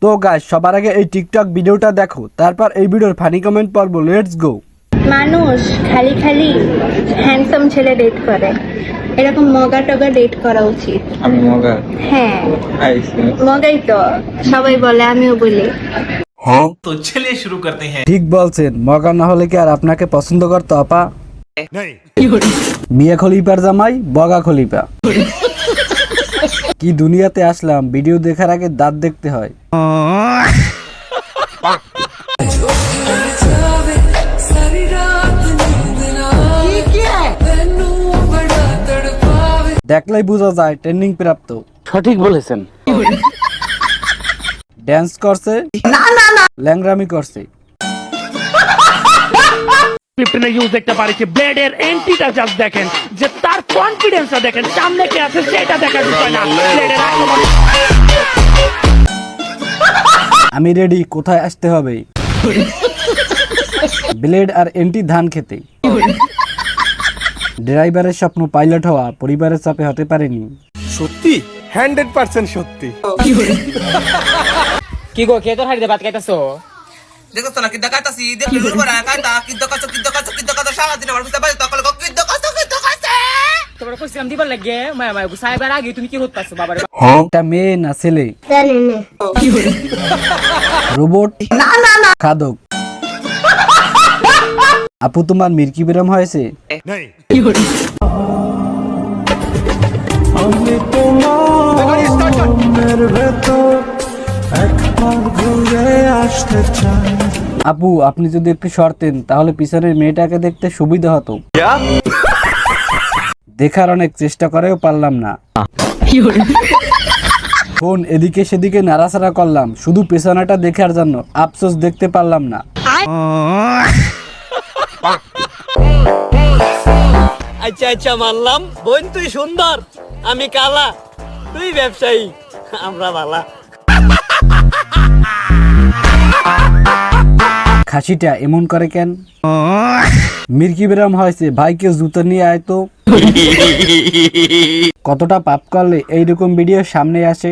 তো গাইস সবার আগে এই টিকটক ভিডিওটা দেখো, তারপর এই ভিডিওর ফানি কমেন্ট পড়বো। Let's go. মানুষ খালি খালি হ্যান্ডসাম ছেলে ডেট করে, এরকম মগা টগা ডেট করা উচিত। আমি মগা হ্যাঁ আইছি মগাই তো সবাই বলে, আমিও বলি। तो चलिए शुरू करते हैं। ঠিক বলছেন, মগা না হলে কি আর আপনাকে পছন্দ করতো আপা? মিয়া খলিফার জামাই বগা খলিফা। কি দুনিয়াতে আসলাম, ভিডিও দেখার আগে দাঁত দেখতে হয়। দেখলেই বোঝা যায় ট্রেন্ডিং প্রাপ্ত। সঠিক বলেছেন। ড্যান্স করছে, ল্যাংরামি করছে। ক্লিপটা ইউজ দেখতে পারেছি, ব্লেডের এন্টিটা জাস্ট দেখেন, যে তার কনফিডেন্সটা দেখেন, সামনে কে আছে সেটা দেখার বিষয় না। ব্লেডের আক্রমণ। আমি রেডি, কোথায় আসতে হবে? ব্লেড আর এন্টি ধান খেতে। ড্রাইভারের স্বপ্ন পাইলট হওয়া পরিবারের চাপে হতে পারেনি। সত্যি 100% সত্যি। কি গো, কে তোর হাড়িতে ভাত খাইতাছো? দেখো তো না কিদ্দা কাটাছি দেখলে লুল বড়া কাটা কিদ্দা কাটা সারা দিন আমার বুঝতে পারি তখন কিদ্দা কাটা তোমরা কইছিলাম দিবার লাগে, মায়া মায়া সাহেবের আগে তুমি কি হতাছো বাবারে? একটা মেয়ে না ছেলে? রোবট? খাদক? আপু তোমার মির্কি বেরাম হয়েছে? আপু আপনি যদি একটু সরতেন তাহলে পিছনের মেয়েটাকে দেখতে সুবিধা হতো। দেখার অনেক চেষ্টা করেও পারলাম না। ফোন এদিকে সেদিকে নাড়াচাড়া করলাম শুধু পেছনেটা দেখার জন্য, আফসোস দেখতে পারলাম না। আচ্ছা আচ্ছা মানলাম, বোন তুই সুন্দর, আমি কালা, তুই ব্যবসায়ী, আমরা বালা। খাসিটা এমন করে কেন? মির্কি বেরাম হয়েছে ভাই, কেউ জুতো নিয়ে আয় তো। কতটা পাপ করলে এইরকম ভিডিও সামনে আসে।